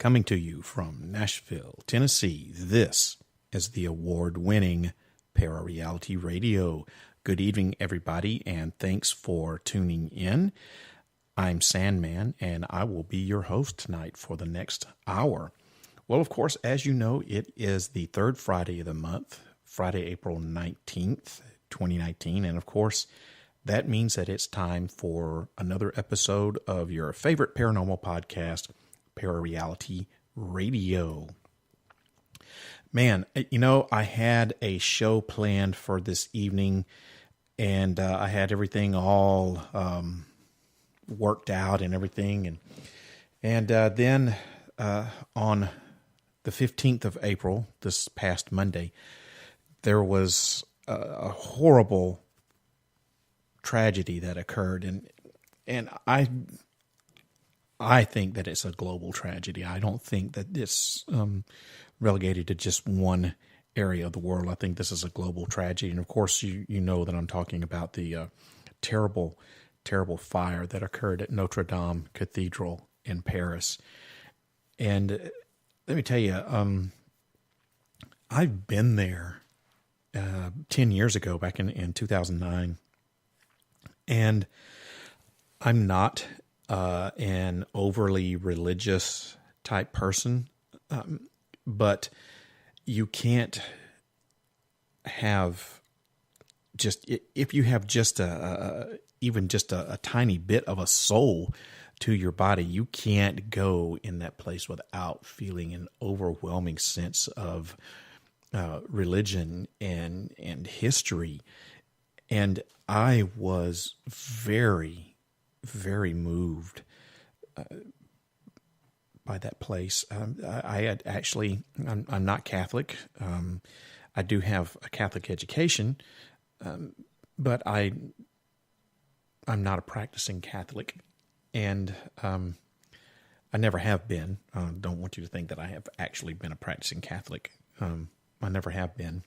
Coming to you from Nashville, Tennessee, this is the award-winning ParaReality Radio. Good evening, everybody, and thanks for tuning in. I'm Sandman, and I will be your host tonight for the next hour. Well, of course, as you know, it is the third Friday of the month, Friday, April 19th, 2019, and of course, that means that it's time for another episode of your favorite paranormal podcast, ParaReality Radio. Man, you know, I had a show planned for this evening, and I had everything all worked out and everything, and then on the 15th of April, this past Monday, there was a horrible tragedy that occurred, and I think that it's a global tragedy. I don't think that it's relegated to just one area of the world. I think this is a global tragedy, and of course, you know that I'm talking about the terrible fire that occurred at Notre Dame Cathedral in Paris. And let me tell you, I've been there 10 years ago, back in 2009. And I'm not an overly religious type person, but you can't have just, if you have just even just a tiny bit of a soul to your body, you can't go in that place without feeling an overwhelming sense of religion and history. And I was very, very moved by that place. I had actually, I'm not Catholic. I do have a Catholic education, but I'm not a practicing Catholic, and I never have been. Don't want you to think that I have actually been a practicing Catholic. I never have been.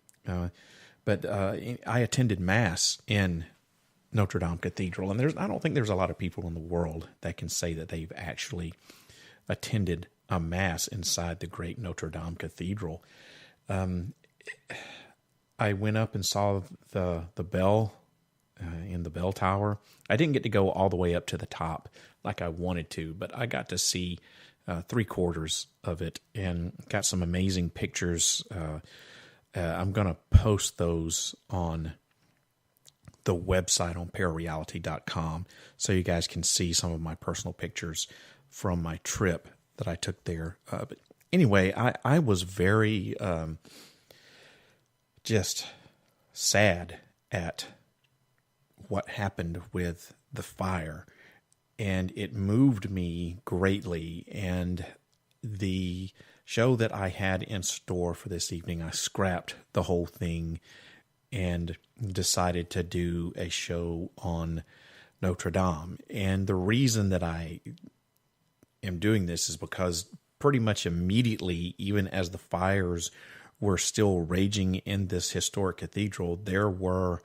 But I attended Mass in Notre Dame Cathedral, and I don't think there's a lot of people in the world that can say that they've actually attended a Mass inside the great Notre Dame Cathedral. I went up and saw the bell in the bell tower. I didn't get to go all the way up to the top like I wanted to, but I got to see 3/4 of it and got some amazing pictures. I'm going to post those on the website on ParaReality.com so you guys can see some of my personal pictures from my trip that I took there. But anyway, I was very just sad at what happened with the fire, and it moved me greatly. And the show that I had in store for this evening, I scrapped the whole thing and decided to do a show on Notre Dame. And the reason that I am doing this is because pretty much immediately, even as the fires were still raging in this historic cathedral, there were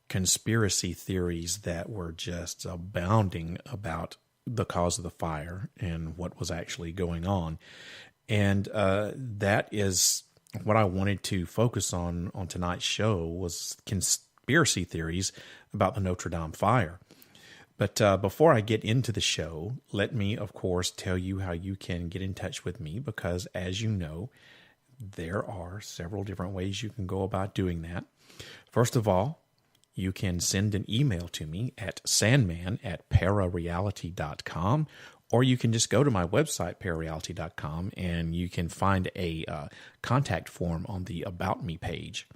conspiracy theories that were just abounding about the cause of the fire and what was actually going on. And that is what I wanted to focus on tonight's show, was conspiracy theories about the Notre Dame fire. But before I get into the show, let me, of course, tell you how you can get in touch with me, because as you know, there are several different ways you can go about doing that. First of all, you can send an email to me at sandman@parareality.com, or you can just go to my website, ParaReality.com, and you can find a contact form on the About Me page.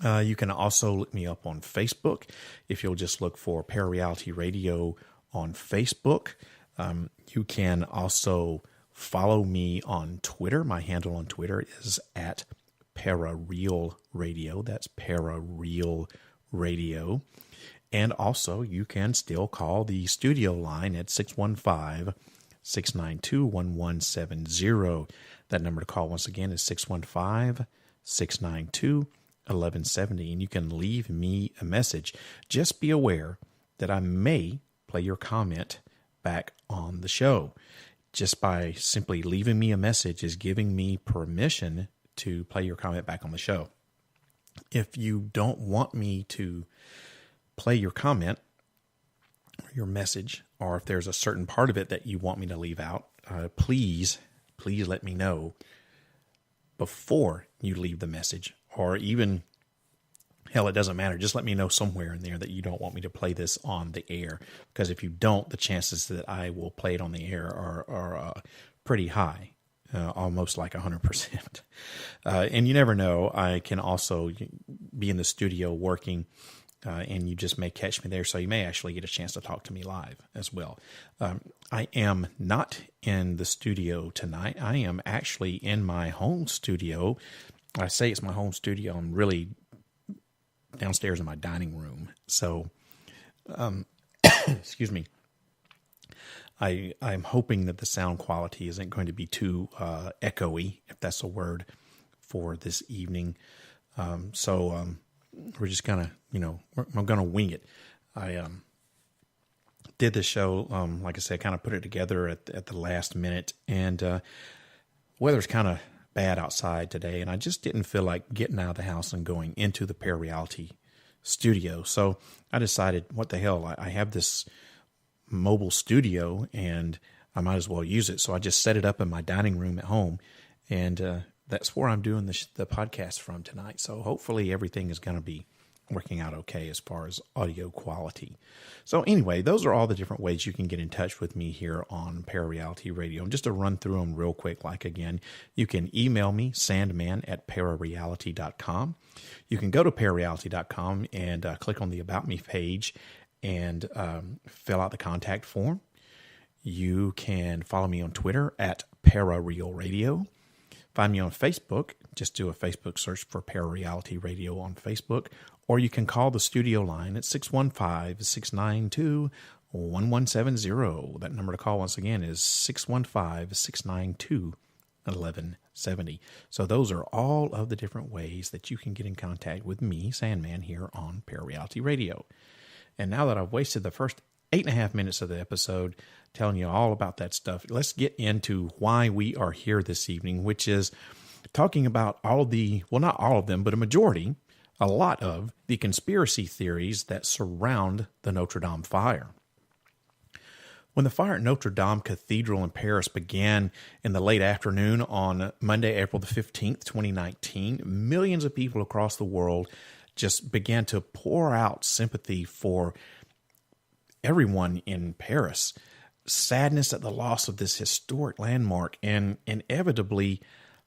You can also look me up on Facebook. If you'll just look for ParaReality Radio on Facebook. You can also follow me on Twitter. My handle on Twitter is at ParaRealRadio. That's ParaRealRadio. And also, you can still call the studio line at 615-692-1170. That number to call, once again, is 615-692-1170. And you can leave me a message. Just be aware that I may play your comment back on the show. just by simply leaving me a message is giving me permission to play your comment back on the show. If you don't want me to play your comment, your message, or if there's a certain part of it that you want me to leave out, please let me know before you leave the message, or even, hell, it doesn't matter. Just let me know somewhere in there that you don't want me to play this on the air, because if you don't, the chances that I will play it on the air are pretty high, almost like 100%. And you never know. I can also be in the studio working, and you just may catch me there, so you may actually get a chance to talk to me live as well. I am not in the studio tonight. I am actually in my home studio. I say it's my home studio. I'm really downstairs in my dining room. So, excuse me. I'm hoping that the sound quality isn't going to be too echoey, if that's a word, for this evening. We're just gonna, I'm gonna wing it. I did the show, like I said, kind of put it together at the last minute, and weather's kind of bad outside today, and I just didn't feel like getting out of the house and going into the ParaReality studio. So I decided, what the hell, I have this mobile studio, and I might as well use it. So I just set it up in my dining room at home, and that's where I'm doing the podcast from tonight. So hopefully everything is going to be working out okay as far as audio quality. So anyway, those are all the different ways you can get in touch with me here on ParaReality Radio. And just to run through them real quick, like again, you can email me, sandman@parareality.com. You can go to parareality.com and click on the About Me page and fill out the contact form. You can follow me on Twitter at ParaRealRadio. Find me on Facebook. Just do a Facebook search for ParaReality Radio on Facebook. Or you can call the studio line at 615-692-1170. That number to call, once again, is 615-692-1170. So those are all of the different ways that you can get in contact with me, Sandman, here on ParaReality Radio. And now that I've wasted the first 8.5 minutes of the episode telling you all about that stuff, let's get into why we are here this evening, which is talking about all of the, well, not all of them, but a lot of the conspiracy theories that surround the Notre Dame fire. When the fire at Notre Dame Cathedral in Paris began in the late afternoon on Monday, April the 15th, 2019, millions of people across the world just began to pour out sympathy for everyone in Paris. Sadness at the loss of this historic landmark, and inevitably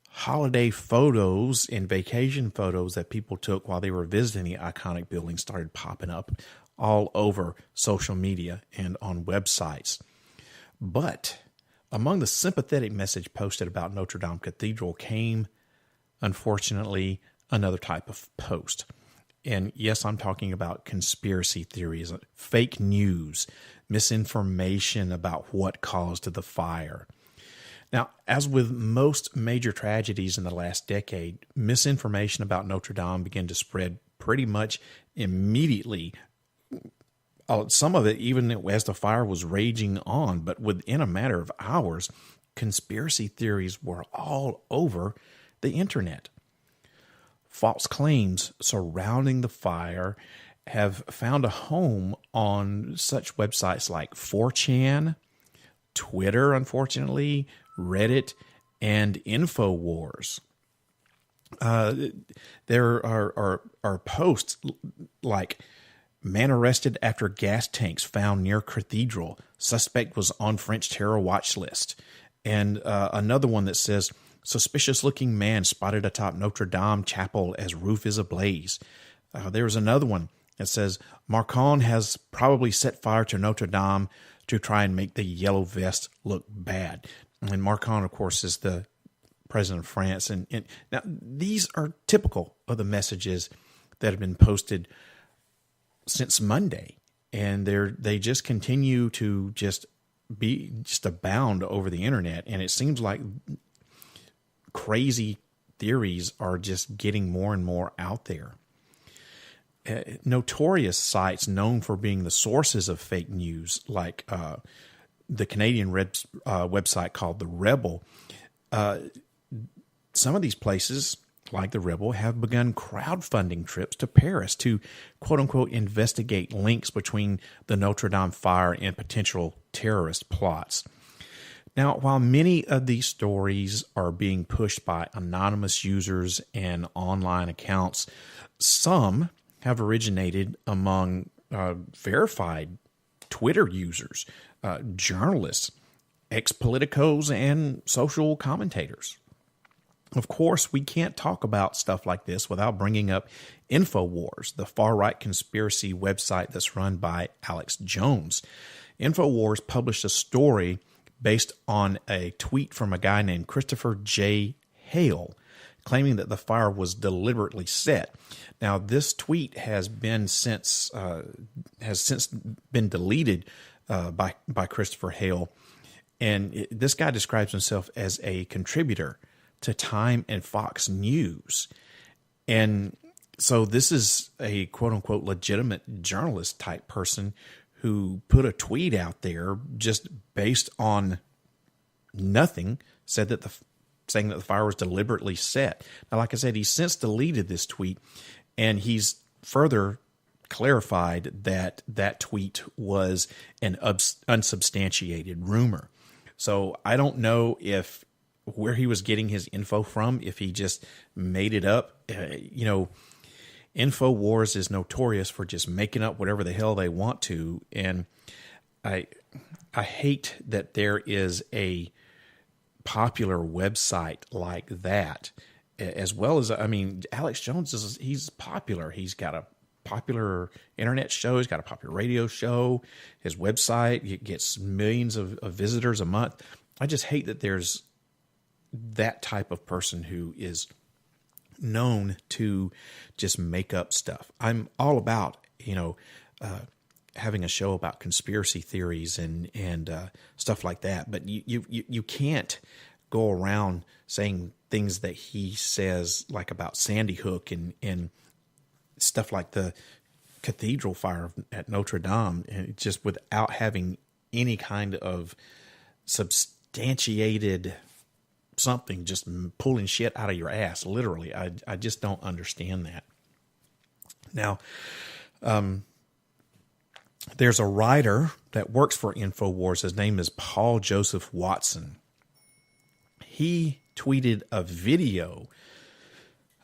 holiday photos and vacation photos that people took while they were visiting the iconic building started popping up all over social media and on websites. But among the sympathetic message posted about Notre Dame Cathedral came, unfortunately, another type of post. And yes, I'm talking about conspiracy theories, fake news, misinformation about what caused the fire. Now, as with most major tragedies in the last decade, misinformation about Notre Dame began to spread pretty much immediately. Some of it even as the fire was raging on, but within a matter of hours, conspiracy theories were all over the internet. False claims surrounding the fire have found a home on such websites like 4chan, Twitter, unfortunately, Reddit, and InfoWars. There are posts like, man arrested after gas tanks found near cathedral. Suspect was on French terror watch list. And another one that says, suspicious-looking man spotted atop Notre Dame chapel as roof is ablaze. There's another one that says, Macron has probably set fire to Notre Dame to try and make the yellow vest look bad. And Macron, of course, is the president of France. And now these are typical of the messages that have been posted since Monday. And they just continue to just abound over the internet. And it seems like crazy theories are just getting more and more out there. Notorious sites known for being the sources of fake news, like the Canadian website called The Rebel, some of these places, like The Rebel, have begun crowdfunding trips to Paris to, quote-unquote, investigate links between the Notre Dame fire and potential terrorist plots. Now, while many of these stories are being pushed by anonymous users and online accounts, some have originated among verified Twitter users, journalists, ex-politicos, and social commentators. Of course, we can't talk about stuff like this without bringing up InfoWars, the far-right conspiracy website that's run by Alex Jones. InfoWars published a story based on a tweet from a guy named Christopher J. Hale, claiming that the fire was deliberately set. Now, this tweet has since been deleted by Christopher Hale, and this guy describes himself as a contributor to Time and Fox News. And so this is a quote-unquote legitimate journalist type person who put a tweet out there just based on nothing, saying that the fire was deliberately set. Now, like I said, he's since deleted this tweet, and he's further clarified that that tweet was an unsubstantiated rumor. So I don't know where he was getting his info from, if he just made it up. InfoWars is notorious for just making up whatever the hell they want to, and I hate that there is a popular website like that, as well as, Alex Jones he's popular. He's got a popular internet show. He's got a popular radio show. His website gets millions of visitors a month. I just hate that there's that type of person who is known to just make up stuff. I'm all about, having a show about conspiracy theories and stuff like that, but you can't go around saying things that he says, like about Sandy Hook and stuff like the cathedral fire at Notre Dame, and just without having any kind of substantiated something, just pulling shit out of your ass, literally. I just don't understand that. Now, there's a writer that works for InfoWars. His name is Paul Joseph Watson. He tweeted a video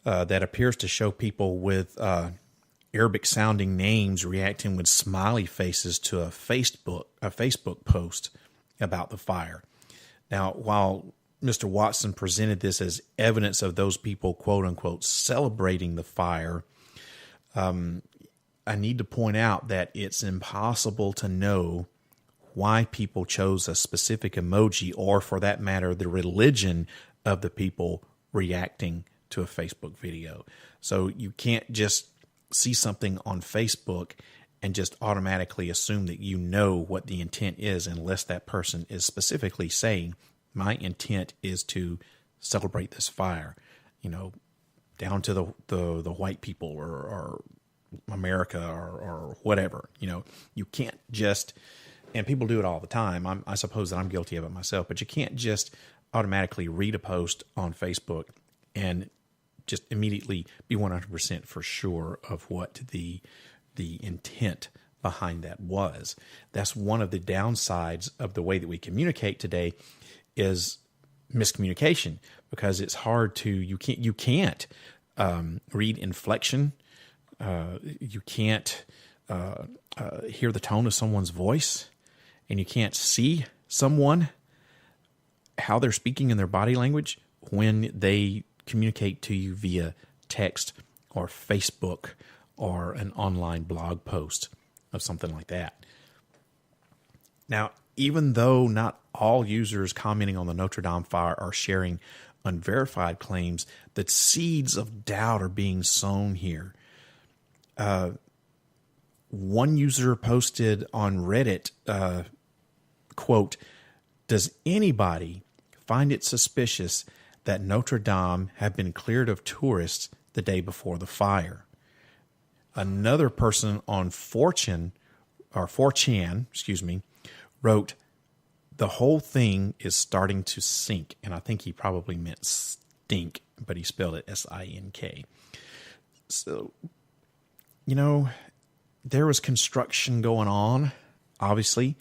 that appears to show people with Arabic-sounding names reacting with smiley faces to a Facebook post about the fire. Now, while Mr. Watson presented this as evidence of those people, quote-unquote, celebrating the fire, I need to point out that it's impossible to know why people chose a specific emoji, or for that matter, the religion of the people reacting to a Facebook video. So you can't just see something on Facebook and just automatically assume that you know what the intent is, unless that person is specifically saying, my intent is to celebrate this fire, down to the white people or America or whatever. You can't just, and people do it all the time. I suppose that I'm guilty of it myself, but you can't just automatically read a post on Facebook and just immediately be 100% for sure of what the intent behind that was. That's one of the downsides of the way that we communicate today, is miscommunication, because it's hard to, you can't read inflection. You can't hear the tone of someone's voice, and you can't see someone, how they're speaking in their body language when they communicate to you via text or Facebook or an online blog post of something like that. Now, even though not all users commenting on the Notre Dame fire are sharing unverified claims, the seeds of doubt are being sown here. One user posted on Reddit, quote, "Does anybody find it suspicious that Notre Dame had been cleared of tourists the day before the fire?" Another person on 4chan, wrote, the whole thing is starting to sink. And I think he probably meant stink, but he spelled it S-I-N-K. So, there was construction going on, obviously.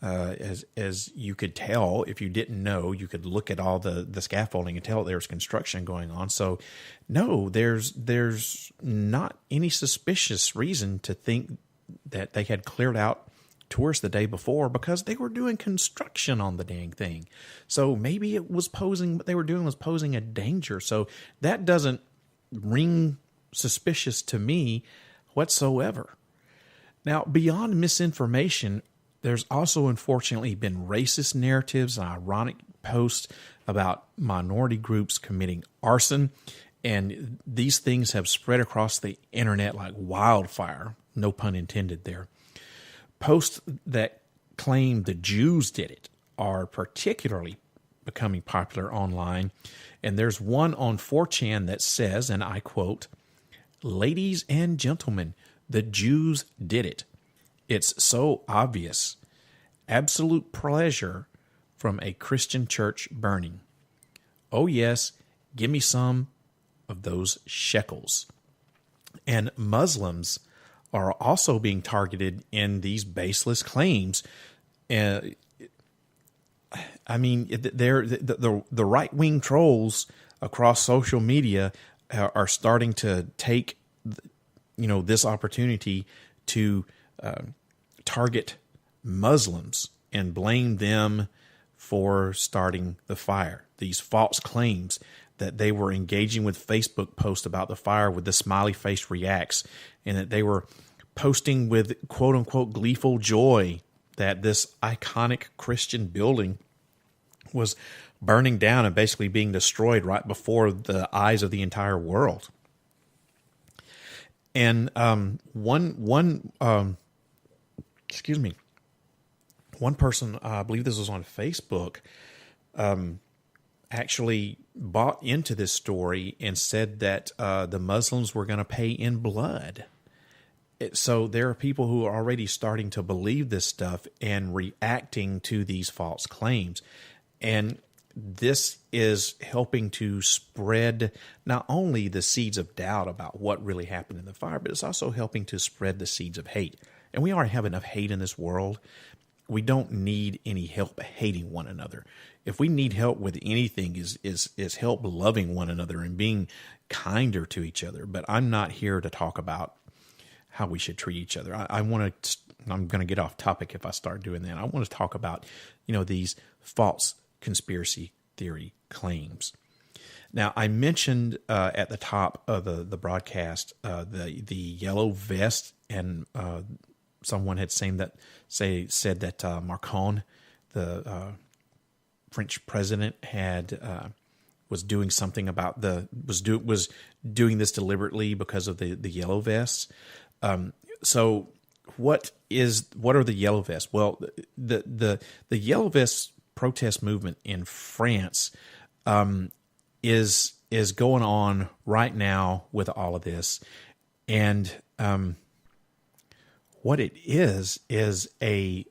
As you could tell, if you didn't know, you could look at all the scaffolding and tell there was construction going on. So, no, there's not any suspicious reason to think that they had cleared out tourists the day before, because they were doing construction on the dang thing. So maybe it was what they were doing was posing a danger. So that doesn't ring suspicious to me whatsoever. Now, beyond misinformation, there's also unfortunately been racist narratives and ironic posts about minority groups committing arson. And these things have spread across the internet like wildfire. No pun intended there. Posts that claim the Jews did it are particularly becoming popular online. And there's one on 4chan that says, and I quote, "Ladies and gentlemen, the Jews did it. It's so obvious. Absolute pleasure from a Christian church burning. Oh yes, give me some of those shekels." And Muslims are also being targeted in these baseless claims. I mean, the right-wing trolls across social media are starting to take, this opportunity to target Muslims and blame them for starting the fire. These false claims that they were engaging with Facebook posts about the fire with the smiley face reacts, and that they were posting with quote unquote gleeful joy that this iconic Christian building was burning down and basically being destroyed right before the eyes of the entire world. And one person, I believe this was on Facebook, actually bought into this story and said that the Muslims were going to pay in blood. So there are people who are already starting to believe this stuff and reacting to these false claims. And this is helping to spread not only the seeds of doubt about what really happened in the fire, but it's also helping to spread the seeds of hate. And we already have enough hate in this world. We don't need any help hating one another. If we need help with anything, is help loving one another and being kinder to each other. But I'm not here to talk about how we should treat each other. I'm going to get off topic if I start doing that. I want to talk about, these false conspiracy theory claims. Now, I mentioned at the top of the broadcast the yellow vest, and someone had said that Macron, the French president, was doing something about was doing this deliberately because of the yellow vests. So what are the yellow vests? Well, the yellow vest protest movement in France is going on right now with all of this, and what it is a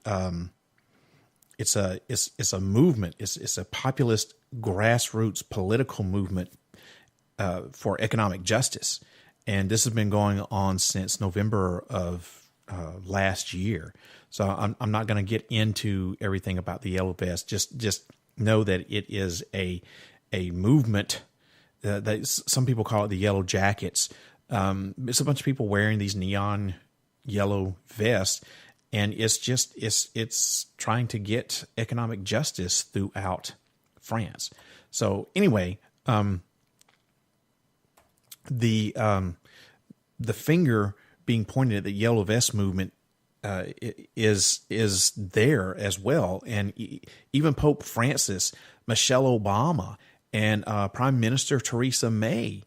it's a movement. It's a populist grassroots political movement for economic justice. And this has been going on since November of last year. So I'm not going to get into everything about the yellow vest. Just know that it is a movement. That some people call it the yellow jackets. It's a bunch of people wearing these neon yellow vests, and it's trying to get economic justice throughout France. So anyway, the finger being pointed at the yellow vest movement is there as well, and even Pope Francis, Michelle Obama, and Prime Minister Theresa May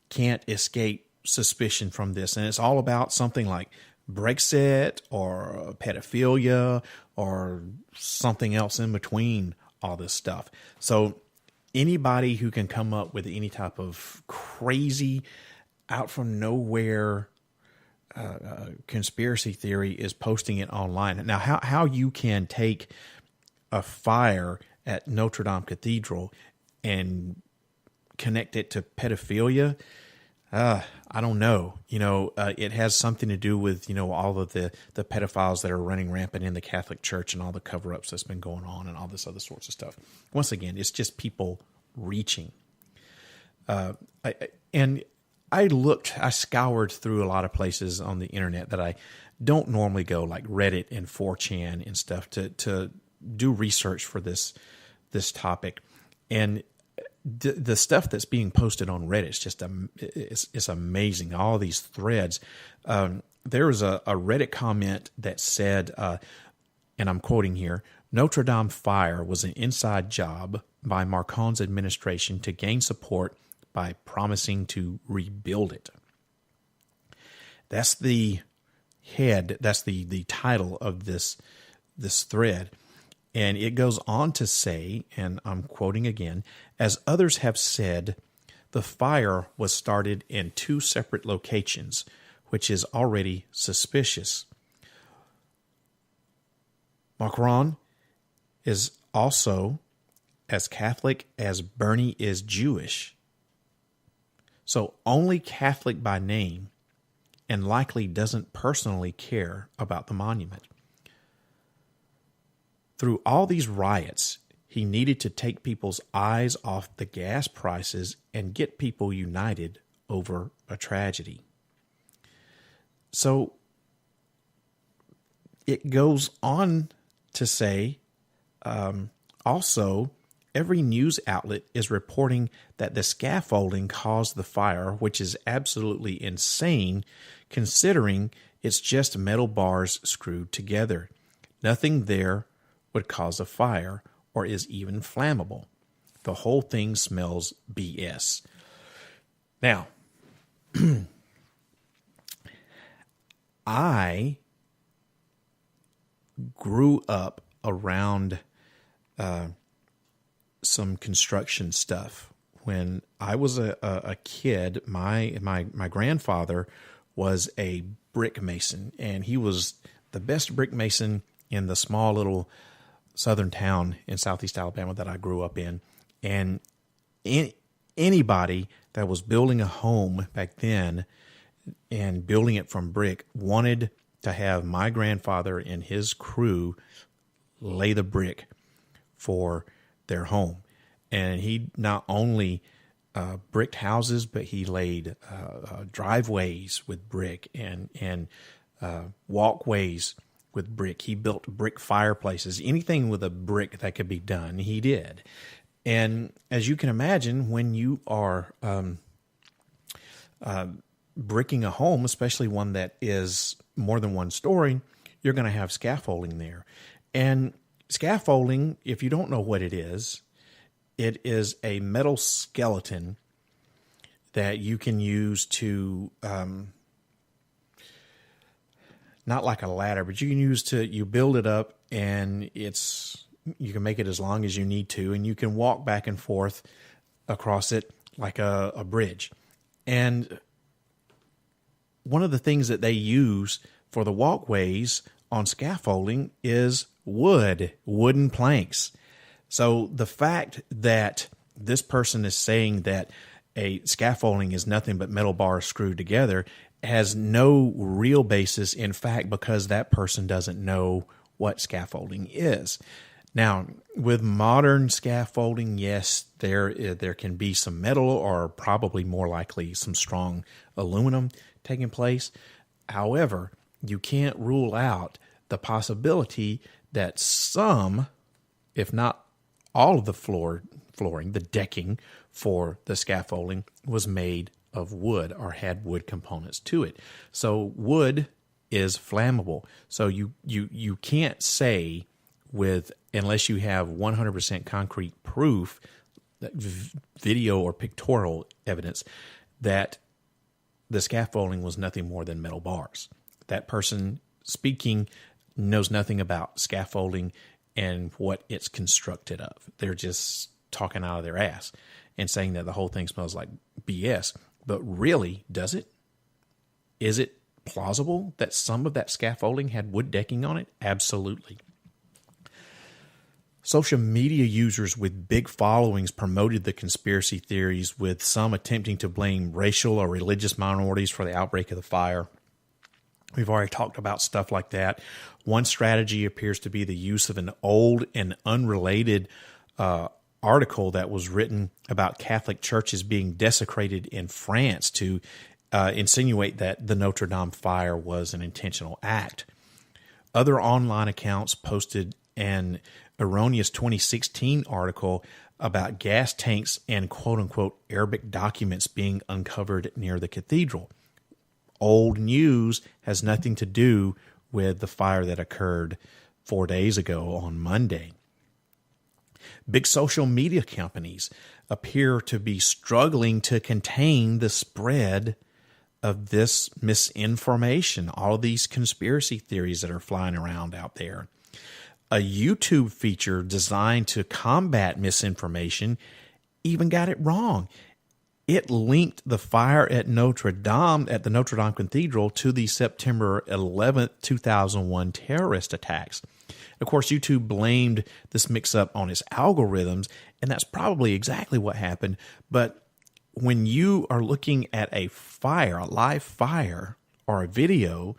can't escape suspicion from this. And it's all about something like Brexit or pedophilia or something else in between all this stuff. So anybody who can come up with any type of crazy, out from nowhere conspiracy theory is posting it online. Now, how you can take a fire at Notre Dame Cathedral and connect it to pedophilia, I don't know. It has something to do with, all of the pedophiles that are running rampant in the Catholic Church and all the cover-ups that's been going on and all this other sorts of stuff. Once again, it's just people reaching. I scoured through a lot of places on the internet that I don't normally go, like Reddit and 4chan and stuff, to do research for this topic. And the stuff that's being posted on Reddit is just it's amazing. All these threads. There was a Reddit comment that said, and I'm quoting here, Notre Dame fire was an inside job by Macron's administration to gain support by promising to rebuild it. That's the head. That's the title of this thread. And it goes on to say, and I'm quoting again, as others have said, the fire was started in 2 separate locations, which is already suspicious. Macron is also as Catholic as Bernie is Jewish. So only Catholic by name, and likely doesn't personally care about the monument. Through all these riots, he needed to take people's eyes off the gas prices and get people united over a tragedy. So it goes on to say, also, every news outlet is reporting that the scaffolding caused the fire, which is absolutely insane considering it's just metal bars screwed together. Nothing there would cause a fire or is even flammable. The whole thing smells BS. Now, I grew up around some construction stuff. When I was a kid, my grandfather was a brick mason, and he was the best brick mason in the small little southern town in southeast Alabama that I grew up in. And anybody that was building a home back then and building it from brick wanted to have my grandfather and his crew lay the brick for their home. And he not only bricked houses, but he laid driveways with brick and walkways with brick. He built brick fireplaces. Anything with a brick that could be done, he did. And as you can imagine, when you are bricking a home, especially one that is more than one story, you're going to have scaffolding there. And scaffolding, if you don't know what it is a metal skeleton that you can use to, not like a ladder, but you can use you build it up, and you can make it as long as you need to, and you can walk back and forth across it like a bridge. And one of the things that they use for the walkways on scaffolding is wooden planks. So the fact that this person is saying that a scaffolding is nothing but metal bars screwed together has no real basis in fact, because that person doesn't know what scaffolding is. Now, with modern scaffolding, yes, there can be some metal, or probably more likely some strong aluminum taking place. However, you can't rule out the possibility that some, if not all of the flooring, the decking for the scaffolding was made of wood or had wood components to it. So wood is flammable. So you can't say unless you have 100% concrete proof, video or pictorial evidence, that the scaffolding was nothing more than metal bars. That person speaking knows nothing about scaffolding and what it's constructed of. They're just talking out of their ass and saying that the whole thing smells like BS. But really, does it? Is it plausible that some of that scaffolding had wood decking on it? Absolutely. Social media users with big followings promoted the conspiracy theories, with some attempting to blame racial or religious minorities for the outbreak of the fire. We've already talked about stuff like that. One strategy appears to be the use of an old and unrelated article that was written about Catholic churches being desecrated in France to insinuate that the Notre Dame fire was an intentional act. Other online accounts posted an erroneous 2016 article about gas tanks and quote-unquote Arabic documents being uncovered near the cathedral. Old news has nothing to do with the fire that occurred 4 days ago on Monday. Big social media companies appear to be struggling to contain the spread of this misinformation, all of these conspiracy theories that are flying around out there. A YouTube feature designed to combat misinformation even got it wrong. It linked the fire at Notre Dame, at the Notre Dame Cathedral, to the September 11th, 2001 terrorist attacks. Of course, YouTube blamed this mix-up on its algorithms, and that's probably exactly what happened. But when you are looking at a fire, a live fire, or a video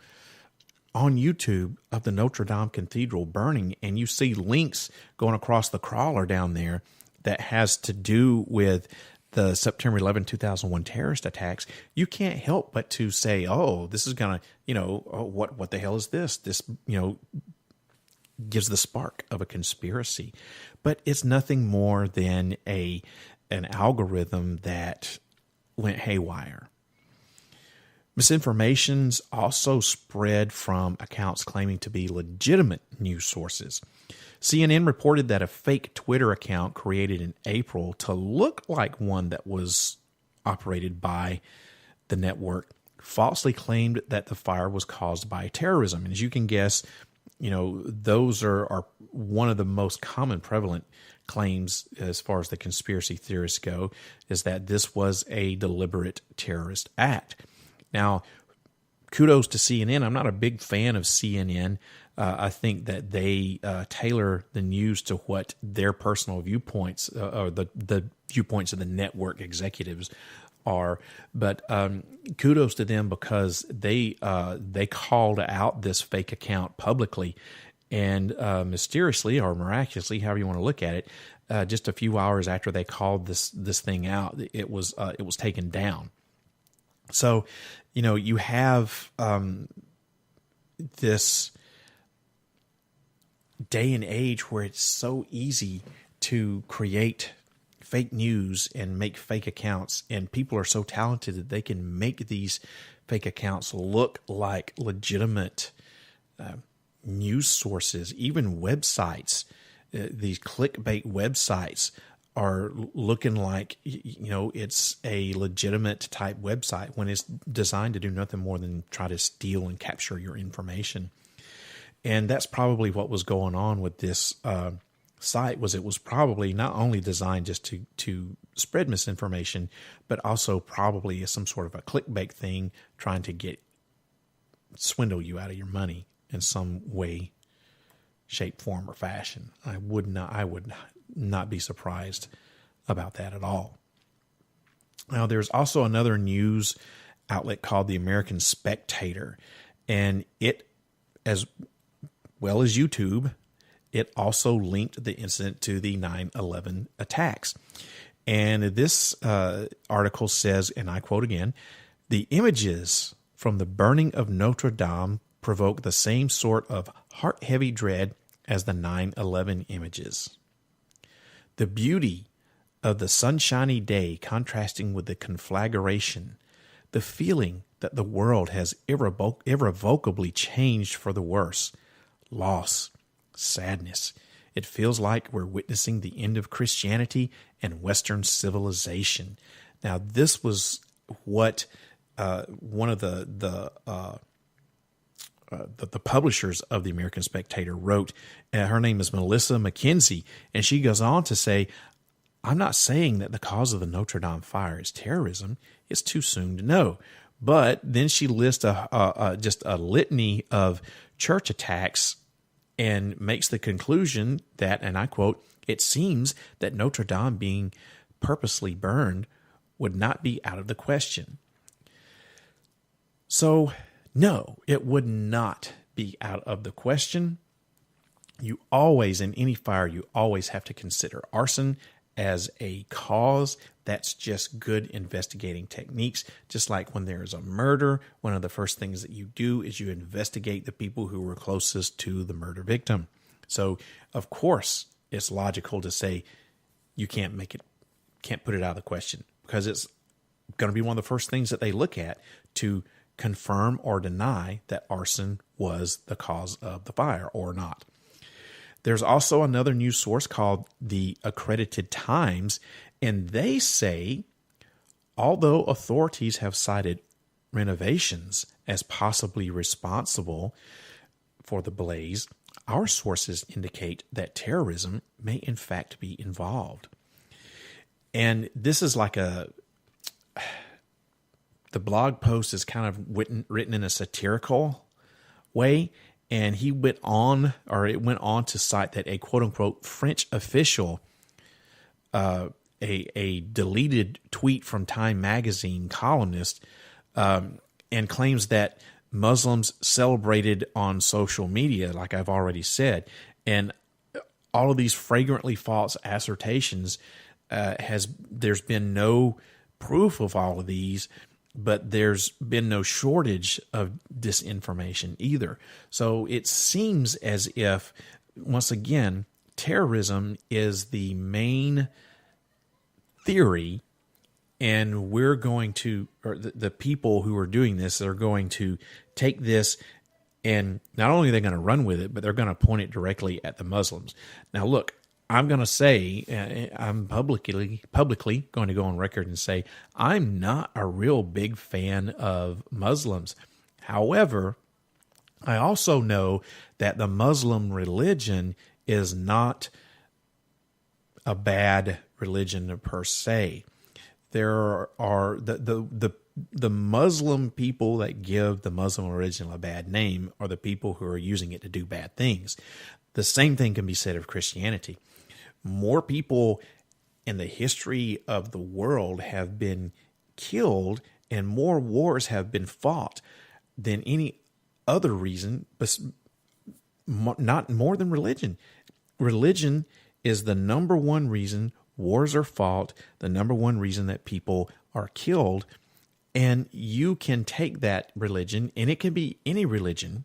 on YouTube of the Notre Dame Cathedral burning, and you see links going across the crawler down there that has to do with the September 11, 2001 terrorist attacks, you can't help but to say, oh, this is going to, what the hell is this? This, gives the spark of a conspiracy. But it's nothing more than an algorithm that went haywire. Misinformation's also spread from accounts claiming to be legitimate news sources. CNN reported that a fake Twitter account created in April to look like one that was operated by the network falsely claimed that the fire was caused by terrorism. And as you can guess, those are one of the most common prevalent claims as far as the conspiracy theorists go, is that this was a deliberate terrorist act. Now, kudos to CNN. I'm not a big fan of CNN. I think that they tailor the news to what their personal viewpoints or the viewpoints of the network executives are. But kudos to them because they called out this fake account publicly, and mysteriously or miraculously, however you want to look at it, just a few hours after they called this thing out, it was taken down. So, you have this day and age where it's so easy to create fake news and make fake accounts, and people are so talented that they can make these fake accounts look like legitimate news sources. Even websites, these clickbait websites are looking like, it's a legitimate type website when it's designed to do nothing more than try to steal and capture your information. And that's probably what was going on with this site. It was probably not only designed just to spread misinformation, but also probably as some sort of a clickbait thing, trying to swindle you out of your money in some way, shape, form, or fashion. I would not be surprised about that at all. Now, there's also another news outlet called the American Spectator, and it, as well as YouTube, it also linked the incident to the 9/11 attacks. And this article says, and I quote again, "The images from the burning of Notre Dame provoke the same sort of heart-heavy dread as the 9/11 images. The beauty of the sunshiny day contrasting with the conflagration, the feeling that the world has irrevocably changed for the worse, loss, sadness. It feels like we're witnessing the end of Christianity and Western civilization." Now, this was what one of the publishers of the American Spectator wrote. Her name is Melissa McKenzie, and she goes on to say, "I'm not saying that the cause of the Notre Dame fire is terrorism. It's too soon to know." But then she lists just a litany of church attacks and makes the conclusion that, and I quote, "It seems that Notre Dame being purposely burned would not be out of the question." So, no, it would not be out of the question. You always, in any fire, you always have to consider arson as a cause. That's just good investigating techniques. Just like when there is a murder, one of the first things that you do is you investigate the people who were closest to the murder victim. So, of course, it's logical to say you can't put it out of the question, because it's going to be one of the first things that they look at to confirm or deny that arson was the cause of the fire or not. There's also another news source called the Accredited Times, and they say, although authorities have cited renovations as possibly responsible for the blaze, our sources indicate that terrorism may in fact be involved. And this is like the blog post is kind of written in a satirical way. And it went on to cite that a quote unquote French official, a deleted tweet from Time magazine columnist, and claims that Muslims celebrated on social media, like I've already said. And all of these flagrantly false assertions, there's been no proof of all of these, but there's been no shortage of disinformation either. So it seems as if, once again, terrorism is the main theory, and we're going to, or the people who are doing this are going to take this, and not only are they going to run with it, but they're going to point it directly at the Muslims. Now, look, I'm going to say, I'm publicly going to go on record and say, I'm not a real big fan of Muslims. However, I also know that the Muslim religion is not a bad religion per se. There are the Muslim people that give the Muslim religion a bad name are the people who are using it to do bad things. The same thing can be said of Christianity. More people in the history of the world have been killed and more wars have been fought than any other reason, but not more than religion. Religion is the number one reason wars are fought, the number one reason that people are killed. And you can take that religion, and it can be any religion,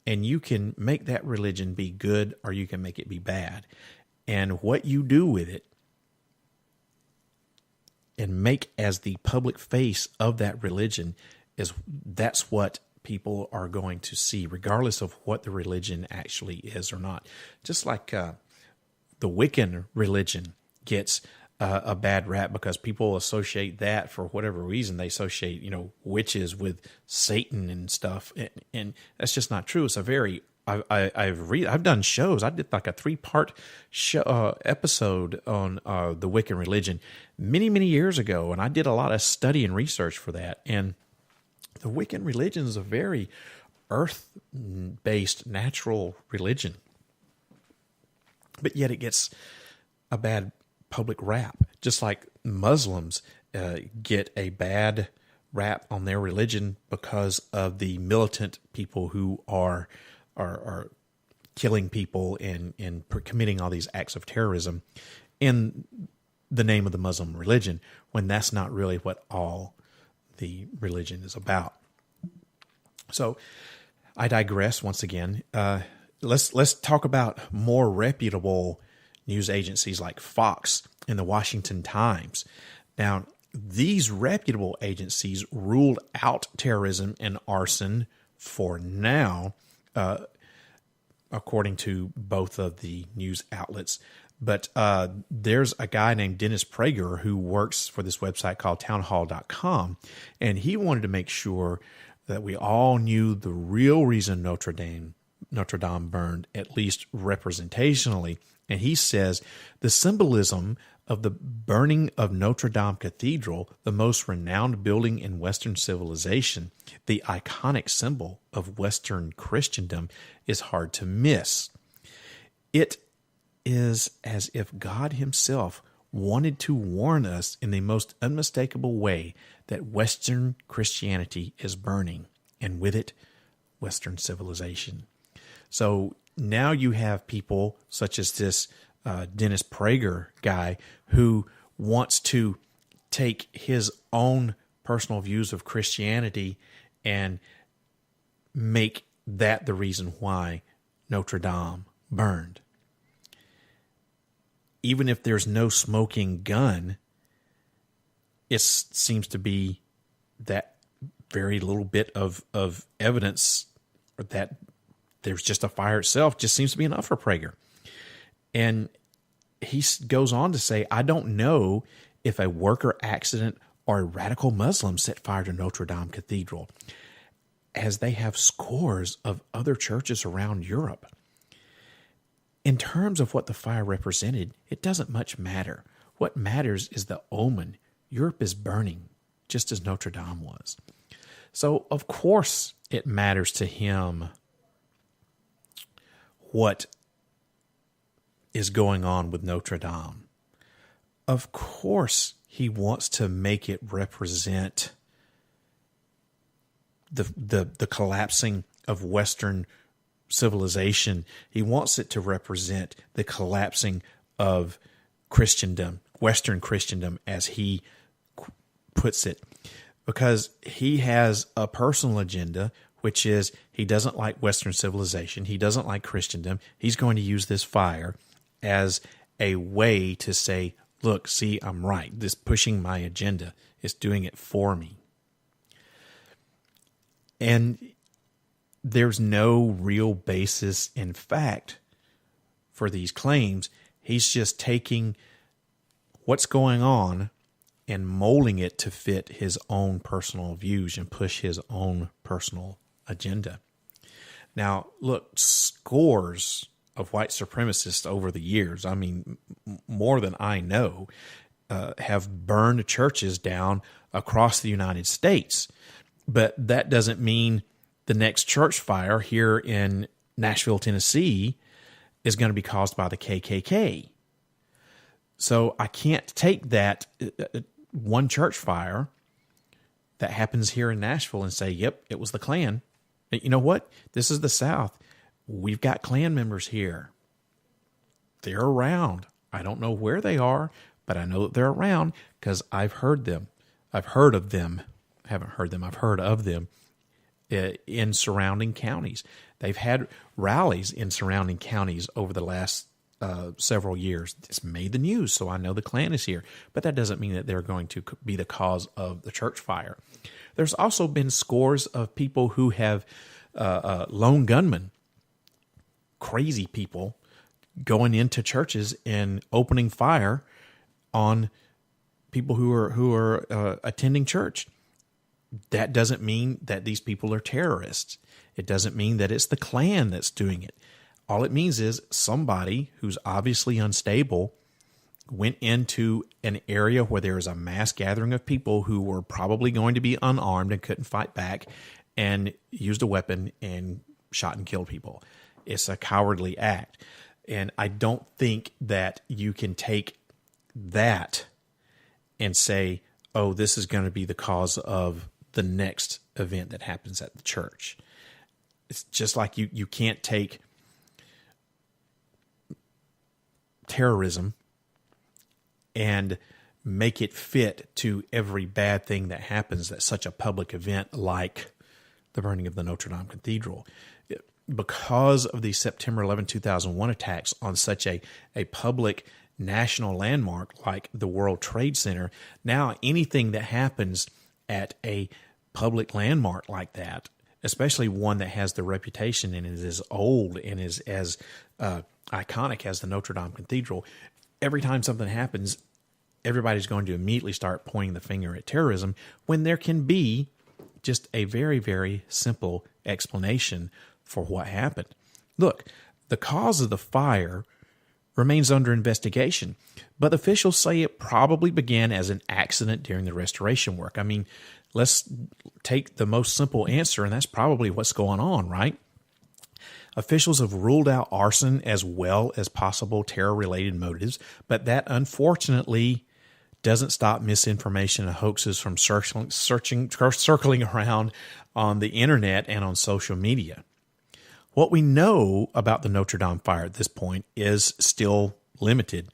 and you can make that religion be good or you can make it be bad. And what you do with it and make as the public face of that religion that's what people are going to see, regardless of what the religion actually is or not. Just like the Wiccan religion gets a bad rap because people associate that, for whatever reason, they associate, witches with Satan and stuff. And that's just not true. It's a very, I've done shows. I did like a 3-part episode on the Wiccan religion many, many years ago. And I did a lot of study and research for that. And the Wiccan religion is a very earth-based, natural religion. But yet it gets a bad public rap, just like Muslims get a bad rap on their religion because of the militant people who are killing people and committing all these acts of terrorism in the name of the Muslim religion, when that's not really what all the religion is about. So I digress once again. Let's talk about more reputable news agencies like Fox and the Washington Times. Now, these reputable agencies ruled out terrorism and arson for now, according to both of the news outlets. But there's a guy named Dennis Prager who works for this website called townhall.com, and he wanted to make sure that we all knew the real reason Notre Dame burned, at least representationally. And he says the symbolism of the burning of Notre Dame Cathedral, the most renowned building in Western civilization, the iconic symbol of Western Christendom, is hard to miss. It is as if God himself wanted to warn us in the most unmistakable way that Western Christianity is burning, and with it, Western civilization. So now you have people such as this Dennis Prager guy who wants to take his own personal views of Christianity and make that the reason why Notre Dame burned. Even if there's no smoking gun, it seems to be that very little bit of evidence that there's just a fire itself just seems to be enough for Prager. And he goes on to say, I don't know if a worker accident or a radical Muslim set fire to Notre Dame Cathedral, as they have scores of other churches around Europe. In terms of what the fire represented, it doesn't much matter. What matters is the omen. Europe is burning, just as Notre Dame was. So, of course, it matters to him what is going on with Notre Dame. Of course, he wants to make it represent the collapsing of Western civilization. He wants it to represent the collapsing of Christendom, Western Christendom, as he puts it, because he has a personal agenda, which is he doesn't like Western civilization. He doesn't like Christendom. He's going to use this fire as a way to say, look, see, I'm right. This pushing my agenda is doing it for me. And there's no real basis in fact for these claims. He's just taking what's going on and molding it to fit his own personal views and push his own personal agenda. Now, look, scores of white supremacists over the years, I mean, more than I know, have burned churches down across the United States. But that doesn't mean the next church fire here in Nashville, Tennessee, is going to be caused by the KKK. So I can't take that one church fire that happens here in Nashville and say, yep, it was the Klan. You know what? This is the South. We've got Klan members here. They're around. I don't know where they are, but I know that they're around because I've heard them. I've heard of them. I haven't heard them. I've heard of them in surrounding counties. They've had rallies in surrounding counties over the last several years. It's made the news, so I know the Klan is here. But that doesn't mean that they're going to be the cause of the church fire. There's also been scores of people who have lone gunmen, crazy people, going into churches and opening fire on people who are attending church. That doesn't mean that these people are terrorists. It doesn't mean that it's the Klan that's doing it. All it means is somebody who's obviously unstable went into an area where there is a mass gathering of people who were probably going to be unarmed and couldn't fight back, and used a weapon and shot and killed people. It's a cowardly act. And I don't think that you can take that and say, oh, this is going to be the cause of the next event that happens at the church. It's just like you can't take terrorism and make it fit to every bad thing that happens at such a public event like the burning of the Notre Dame Cathedral. Because of the September 11, 2001 attacks on such a public national landmark like the World Trade Center, now anything that happens at a public landmark like that, especially one that has the reputation and is as old and is as iconic as the Notre Dame Cathedral, every time something happens, everybody's going to immediately start pointing the finger at terrorism when there can be just a very, very simple explanation for what happened. Look, the cause of the fire remains under investigation. But officials say it probably began as an accident during the restoration work. I mean, let's take the most simple answer, and that's probably what's going on, right? Officials have ruled out arson as well as possible terror-related motives, but that unfortunately doesn't stop misinformation and hoaxes from circling around on the internet and on social media. What we know about the Notre Dame fire at this point is still limited.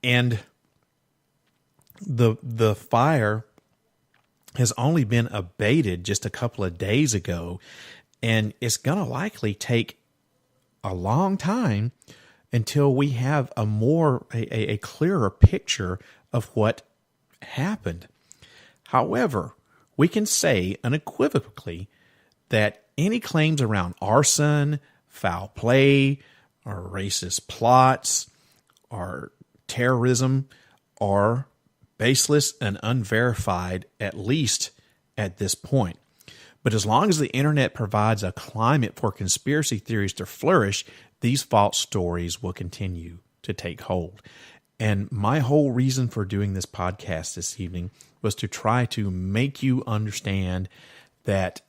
And the fire has only been abated just a couple of days ago, and it's going to likely take a long time until we have a clearer picture of what happened. However, we can say unequivocally that any claims around arson, foul play, or racist plots, or terrorism are baseless and unverified, at least at this point. But as long as the internet provides a climate for conspiracy theories to flourish, these false stories will continue to take hold. And my whole reason for doing this podcast this evening was to try to make you understand that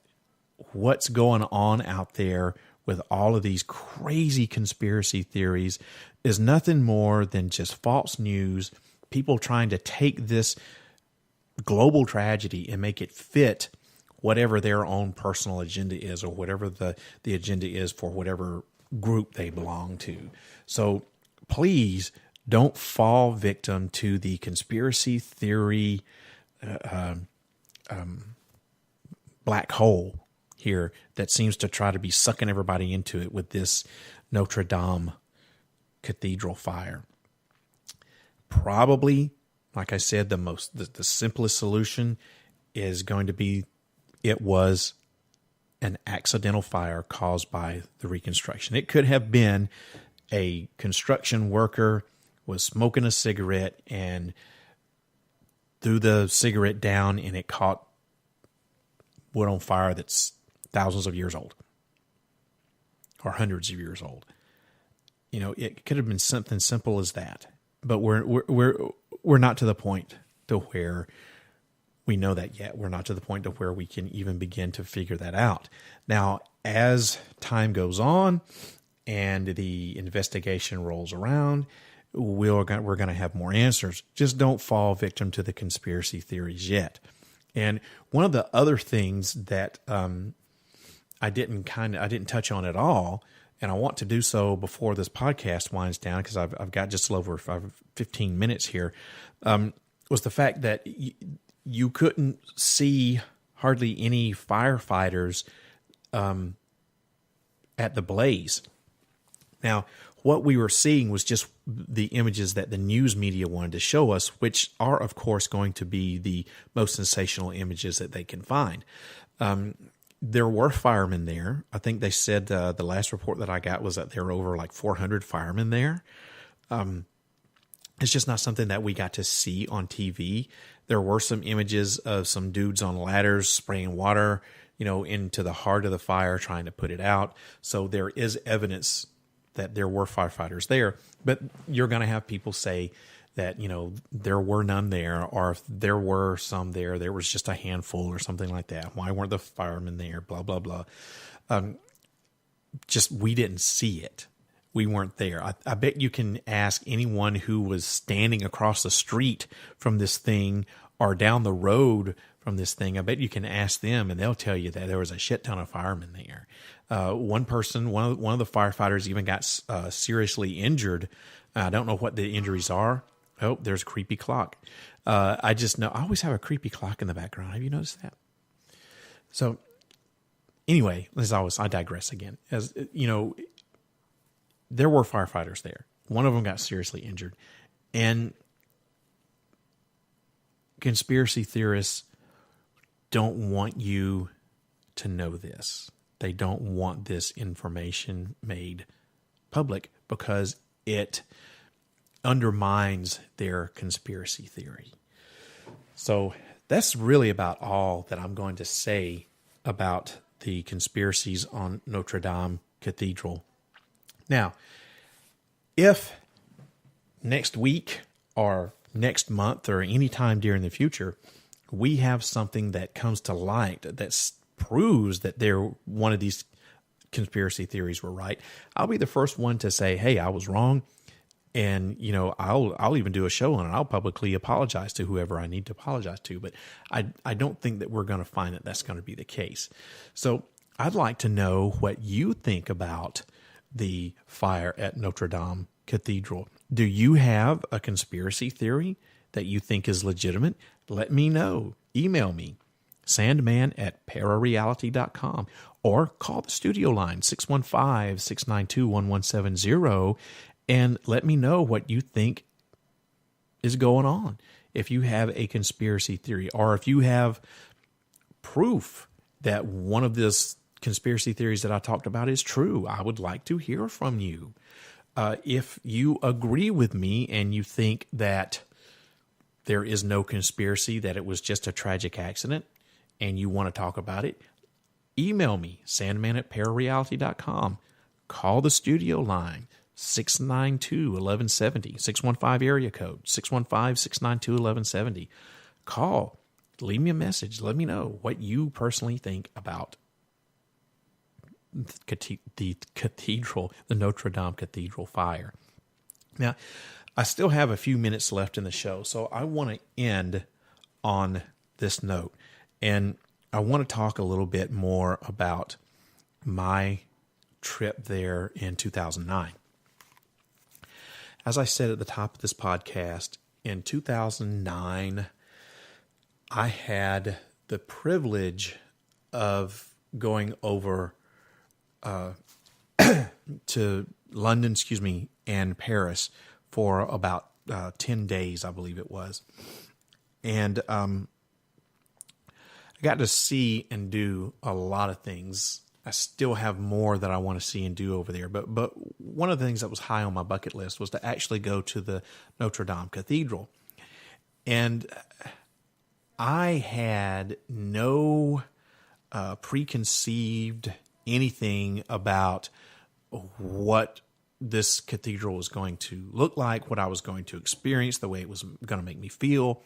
what's going on out there with all of these crazy conspiracy theories is nothing more than just false news, people trying to take this global tragedy and make it fit whatever their own personal agenda is, or whatever the agenda is for whatever group they belong to. So please don't fall victim to the conspiracy theory black hole here that seems to try to be sucking everybody into it with this Notre Dame Cathedral fire. Probably, like I said, the simplest solution is going to be it was an accidental fire caused by the reconstruction. It could have been a construction worker was smoking a cigarette and threw the cigarette down and it caught wood on fire that's thousands of years old or hundreds of years old. You know, it could have been something simple as that. But we're not to the point to where we know that yet. We're not to the point to where we can even begin to figure that out. Now, as time goes on and the investigation rolls around, we're going to have more answers. Just don't fall victim to the conspiracy theories yet. And one of the other things that I didn't touch on at all, and I want to do so before this podcast winds down because I've got just a little over 15 minutes here, was the fact that you couldn't see hardly any firefighters at the blaze. Now, what we were seeing was just the images that the news media wanted to show us, which are, of course, going to be the most sensational images that they can find. There were firemen there. I think they said the last report that I got was that there were over like 400 firemen there. It's just not something that we got to see on TV. There were some images of some dudes on ladders spraying water, into the heart of the fire, trying to put it out. So there is evidence that there were firefighters there, but you're going to have people say that, there were none there, or if there were some there, there was just a handful or something like that. Why weren't the firemen there? Blah, blah, blah. We didn't see it. We weren't there. I bet you can ask anyone who was standing across the street from this thing or down the road from this thing. I bet you can ask them and they'll tell you that there was a shit ton of firemen there. One of the firefighters even got seriously injured. I don't know what the injuries are. Oh, there's a creepy clock. I just know I always have a creepy clock in the background. Have you noticed that? So anyway, as always, I digress again. As there were firefighters there. One of them got seriously injured. And conspiracy theorists don't want you to know this. They don't want this information made public because it undermines their conspiracy theory. So that's really about all that I'm going to say about the conspiracies on Notre Dame Cathedral. Now, if next week or next month or any time during the future, we have something that comes to light that proves that one of these conspiracy theories were right, I'll be the first one to say, hey, I was wrong. And, I'll even do a show on it. I'll publicly apologize to whoever I need to apologize to. But I don't think that we're going to find that that's going to be the case. So I'd like to know what you think about the fire at Notre Dame Cathedral. Do you have a conspiracy theory that you think is legitimate? Let me know. Email me, sandman@ParaReality.com, or call the studio line, 615-692-1170, and let me know what you think is going on. If you have a conspiracy theory, or if you have proof that one of this conspiracy theories that I talked about is true, I would like to hear from you. If you agree with me and you think that there is no conspiracy, that it was just a tragic accident, and you want to talk about it, email me, sandman@ParaReality.com. Call the studio line, 692-1170, 615 area code, 615-692-1170. Call, leave me a message, let me know what you personally think about the cathedral, the Notre Dame Cathedral fire. Now, I still have a few minutes left in the show, so I want to end on this note. And I want to talk a little bit more about my trip there in 2009. As I said at the top of this podcast, in 2009, I had the privilege of going over to London, and Paris for about 10 days, I believe it was. And I got to see and do a lot of things. I still have more that I want to see and do over there. But one of the things that was high on my bucket list was to actually go to the Notre Dame Cathedral. And I had no preconceived anything about what this cathedral was going to look like, what I was going to experience, the way it was going to make me feel.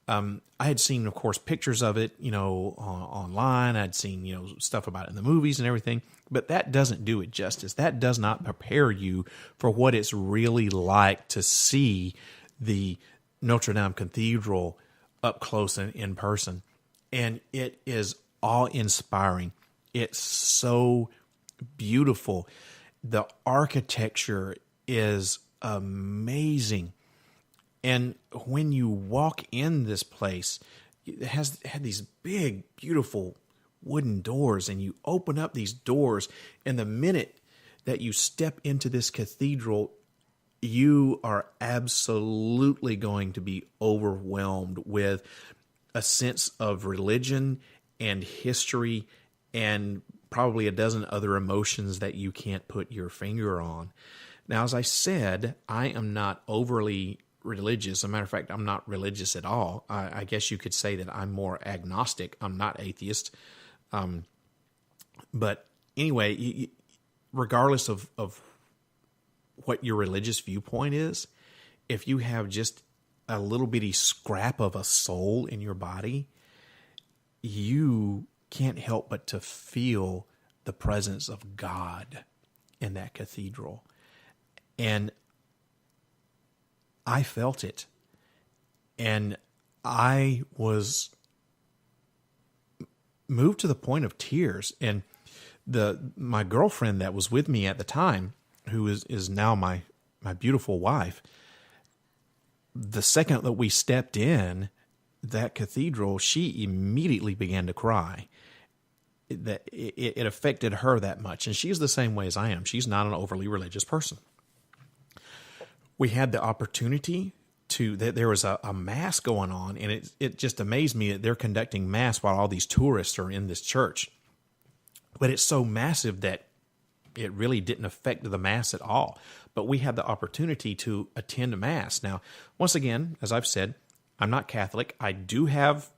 I had seen, of course, pictures of it, online. I'd seen, stuff about it in the movies and everything, but that doesn't do it justice. That does not prepare you for what it's really like to see the Notre Dame Cathedral up close and in person. And it is awe-inspiring. It's so beautiful. The architecture is amazing. And when you walk in this place, it had these big, beautiful wooden doors, and you open up these doors, and the minute that you step into this cathedral, you are absolutely going to be overwhelmed with a sense of religion and history and probably a dozen other emotions that you can't put your finger on. Now, as I said, I am not overly religious. As a matter of fact, I'm not religious at all. I guess you could say that I'm more agnostic. I'm not atheist. But anyway, regardless of what your religious viewpoint is, if you have just a little bitty scrap of a soul in your body, you can't help but to feel the presence of God in that cathedral. And I felt it. And I was moved to the point of tears. And my girlfriend that was with me at the time, who is now my beautiful wife, the second that we stepped in that cathedral, she immediately began to cry. That it affected her that much. And she's the same way as I am. She's not an overly religious person. We had the opportunity that there was a mass going on, and it just amazed me that they're conducting mass while all these tourists are in this church. But it's so massive that it really didn't affect the mass at all. But we had the opportunity to attend a mass. Now, once again, as I've said, I'm not Catholic. I do have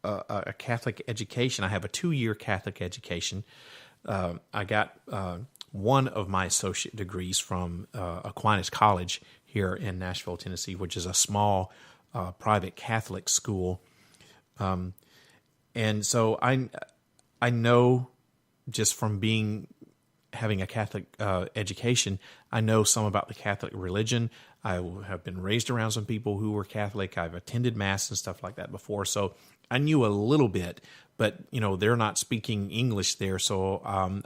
a Catholic education. I have a 2-year Catholic education. I got one of my associate degrees from Aquinas College here in Nashville, Tennessee, which is a small private Catholic school. And so I know just from having a Catholic education, I know some about the Catholic religion. I have been raised around some people who were Catholic. I've attended Mass and stuff like that before. So I knew a little bit, but they're not speaking English there. So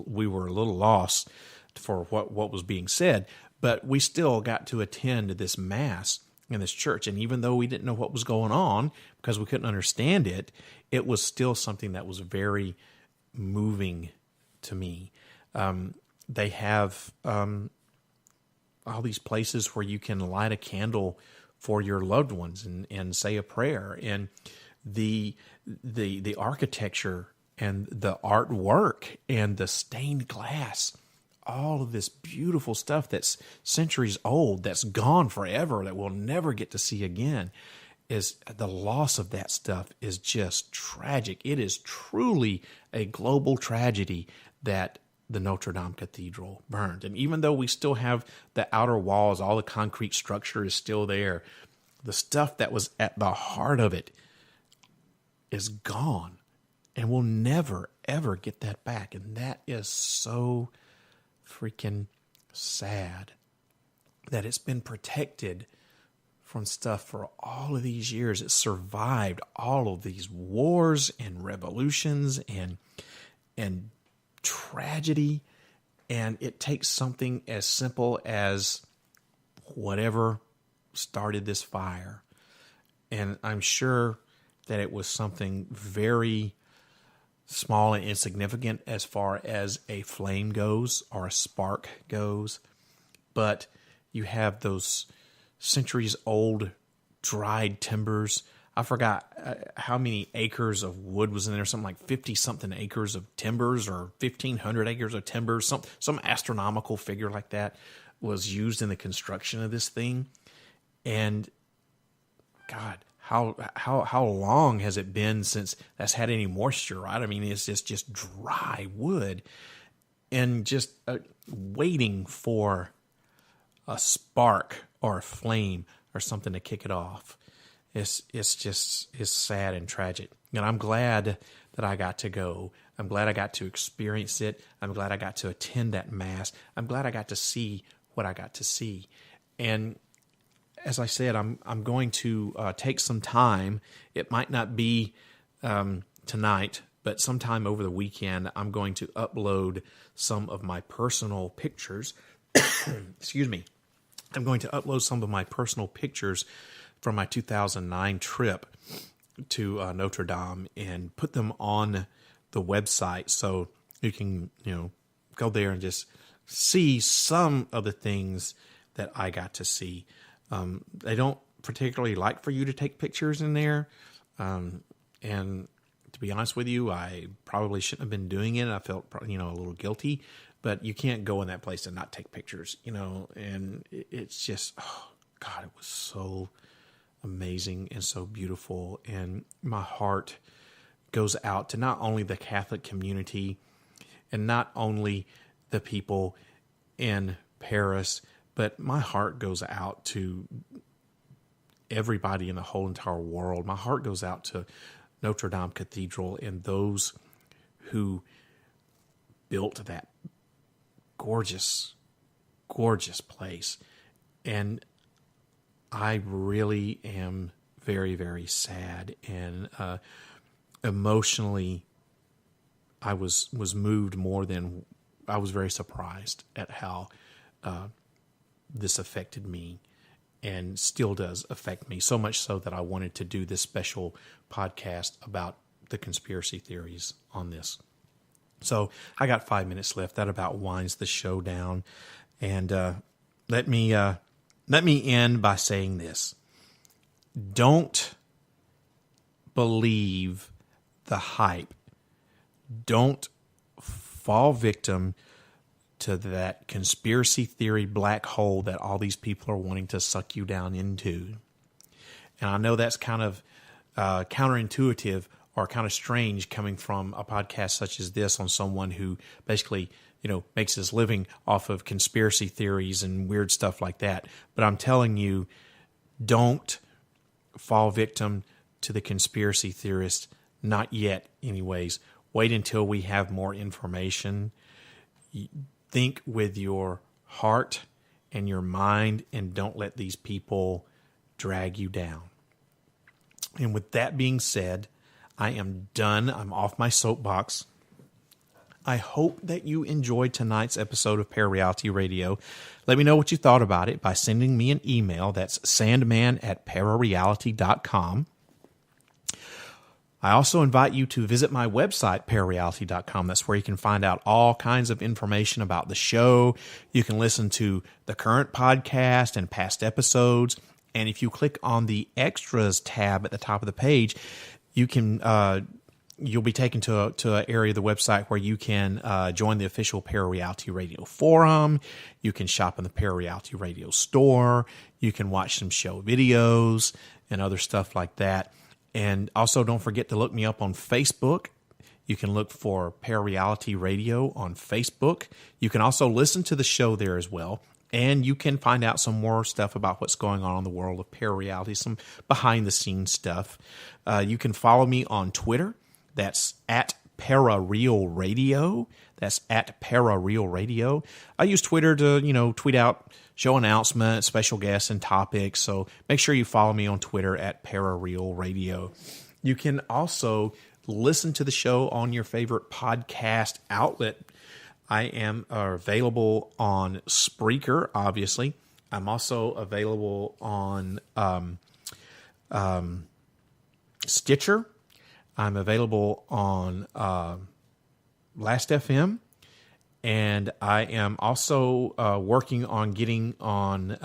we were a little lost for what was being said, but we still got to attend this Mass in this church. And even though we didn't know what was going on because we couldn't understand it, it was still something that was very moving to me. They have all these places where you can light a candle for your loved ones and say a prayer, and the architecture and the artwork and the stained glass, all of this beautiful stuff that's centuries old, that's gone forever, that we'll never get to see again, is the loss of that stuff is just tragic. It is truly a global tragedy that the Notre Dame Cathedral burned. And even though we still have the outer walls, all the concrete structure is still there, the stuff that was at the heart of it is gone. And we'll never, ever get that back. And that is so freaking sad that it's been protected from stuff for all of these years. It survived all of these wars and revolutions and tragedy, and it takes something as simple as whatever started this fire. And I'm sure that it was something very small and insignificant as far as a flame goes or a spark goes, but you have those centuries old dried timbers. I forgot how many acres of wood was in there, something like 50-something acres of timbers or 1,500 acres of timbers, some astronomical figure like that was used in the construction of this thing. And God, how long has it been since that's had any moisture, right? I mean, it's just dry wood and just waiting for a spark or a flame or something to kick it off. It's sad and tragic. And I'm glad that I got to go. I'm glad I got to experience it. I'm glad I got to attend that Mass. I'm glad I got to see what I got to see. And as I said, I'm going to take some time. It might not be tonight, but sometime over the weekend, I'm going to upload some of my personal pictures. Excuse me. I'm going to upload some of my personal pictures from my 2009 trip to Notre Dame and put them on the website so you can, go there and just see some of the things that I got to see. They don't particularly like for you to take pictures in there. And to be honest with you, I probably shouldn't have been doing it. I felt, a little guilty, but you can't go in that place and not take pictures, and it's just, oh God, it was so amazing and so beautiful. And my heart goes out to not only the Catholic community and not only the people in Paris, but my heart goes out to everybody in the whole entire world. My heart goes out to Notre Dame Cathedral and those who built that gorgeous, gorgeous place. And I really am very, very sad, and emotionally, I was moved more than I was very surprised at how this affected me, and still does affect me, so much so that I wanted to do this special podcast about the conspiracy theories on this. So I got 5 minutes left. That about winds the show down, and let me end by saying this. Don't believe the hype. Don't fall victim to that conspiracy theory black hole that all these people are wanting to suck you down into. And I know that's kind of counterintuitive or kind of strange coming from a podcast such as this on someone who basically makes his living off of conspiracy theories and weird stuff like that. But I'm telling you, don't fall victim to the conspiracy theorists. Not yet, anyways. Wait until we have more information. Think with your heart and your mind, and don't let these people drag you down. And with that being said, I am done. I'm off my soapbox. I hope that you enjoyed tonight's episode of ParaReality Radio. Let me know what you thought about it by sending me an email. That's sandman@parareality.com. I also invite you to visit my website, ParaReality.com. That's where you can find out all kinds of information about the show. You can listen to the current podcast and past episodes. And if you click on the Extras tab at the top of the page, you can you'll be taken to an area of the website where you can join the official ParaReality Radio forum. You can shop in the ParaReality Radio store. You can watch some show videos and other stuff like that. And also, don't forget to look me up on Facebook. You can look for ParaReality Radio on Facebook. You can also listen to the show there as well. And you can find out some more stuff about what's going on in the world of ParaReality, some behind-the-scenes stuff. You can follow me on Twitter. That's at ParaRealRadio. That's at ParaRealRadio. I use Twitter to, tweet out show announcements, special guests, and topics. So make sure you follow me on Twitter at ParaRealRadio. You can also listen to the show on your favorite podcast outlet. I am available on Spreaker, obviously. I'm also available on Stitcher. I'm available on Last.fm. And I am also working on getting on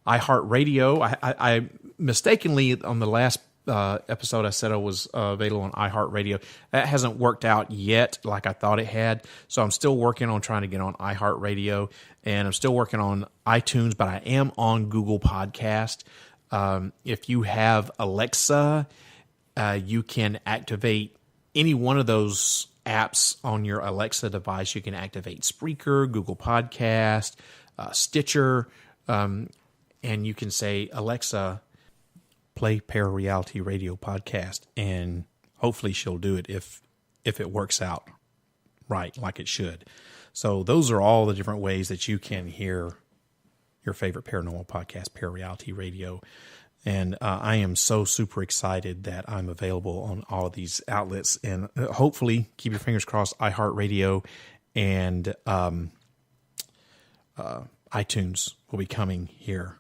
iHeartRadio. I mistakenly, on the last episode, I said I was available on iHeartRadio. That hasn't worked out yet like I thought it had. So I'm still working on trying to get on iHeartRadio. And I'm still working on iTunes, but I am on Google Podcast. If you have Alexa, you can activate any one of those apps on your Alexa device. You can activate Spreaker, Google Podcast, Stitcher, and you can say, Alexa, play ParaReality Radio podcast, and hopefully she'll do it if it works out right, like it should. So those are all the different ways that you can hear your favorite paranormal podcast, ParaReality Radio. And I am so super excited that I'm available on all of these outlets. And hopefully, keep your fingers crossed, iHeartRadio and iTunes will be coming here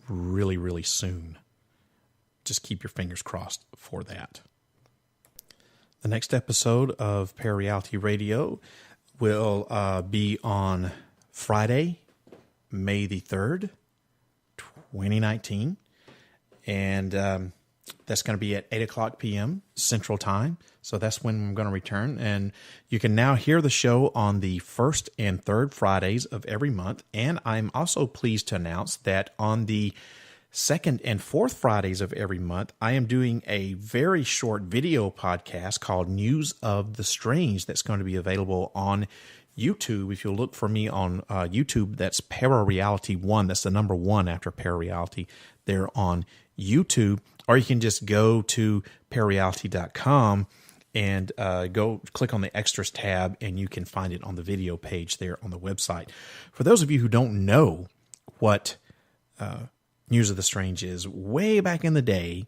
really, really soon. Just keep your fingers crossed for that. The next episode of ParaReality Radio will be on Friday, May the 3rd, 2019. And that's going to be at 8 o'clock p.m. Central Time. So that's when I'm going to return. And you can now hear the show on the first and third Fridays of every month. And I'm also pleased to announce that on the second and fourth Fridays of every month, I am doing a very short video podcast called News of the Strange that's going to be available on YouTube. If you'll look for me on YouTube, that's ParaReality 1. That's the number 1 after ParaReality there on YouTube. Or you can just go to ParaReality.com and go click on the Extras tab, and you can find it on the video page there on the website. For those of you who don't know what News of the Strange is, way back in the day,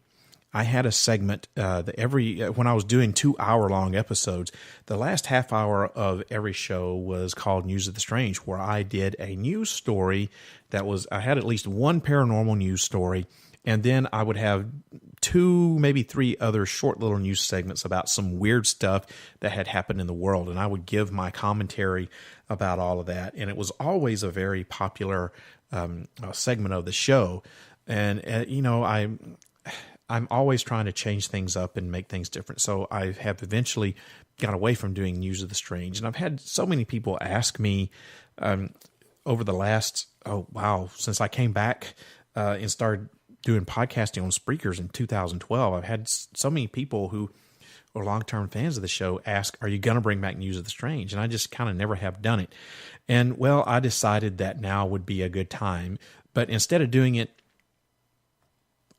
I had a segment when I was doing 2-hour-long episodes. The last half hour of every show was called News of the Strange, where I did a news story I had at least one paranormal news story, and then I would have 2, maybe 3 other short little news segments about some weird stuff that had happened in the world, and I would give my commentary about all of that. And it was always a very popular segment of the show. And I'm always trying to change things up and make things different. So I have eventually got away from doing News of the Strange. And I've had so many people ask me over the last, since I came back and started doing podcasting on Spreakers in 2012, I've had so many people who or long-term fans of the show ask, are you going to bring back News of the Strange? And I just kind of never have done it. And, well, I decided that now would be a good time. But instead of doing it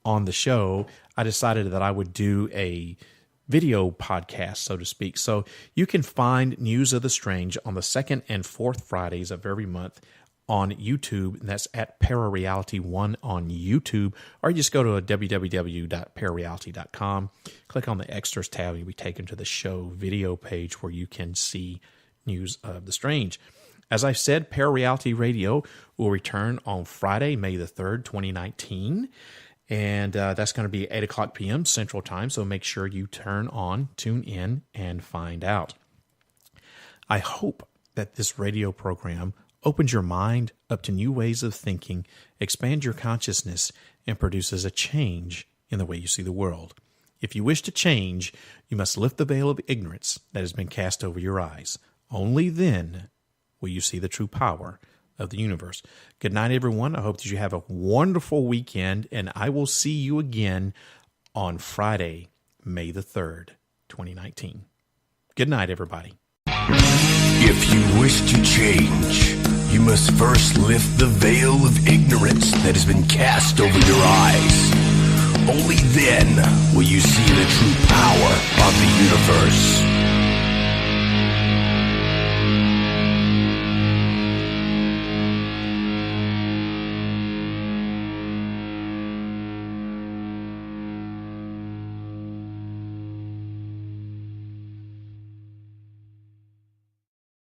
on the show, I decided that I would do a video podcast, so to speak. So you can find News of the Strange on the second and fourth Fridays of every month on YouTube, and that's at ParaReality 1 on YouTube, or you just go to www.parareality.com, click on the Extras tab, and you'll be taken to the show video page where you can see News of the Strange. As I said, ParaReality Radio will return on Friday, May the 3rd, 2019, and that's going to be 8 o'clock p.m. Central Time, so make sure you tune in, and find out. I hope that this radio program opens your mind up to new ways of thinking, expands your consciousness, and produces a change in the way you see the world. If you wish to change, you must lift the veil of ignorance that has been cast over your eyes. Only then will you see the true power of the universe. Good night, everyone. I hope that you have a wonderful weekend, and I will see you again on Friday, May the 3rd, 2019. Good night, everybody. If you wish to change, you must first lift the veil of ignorance that has been cast over your eyes. Only then will you see the true power of the universe.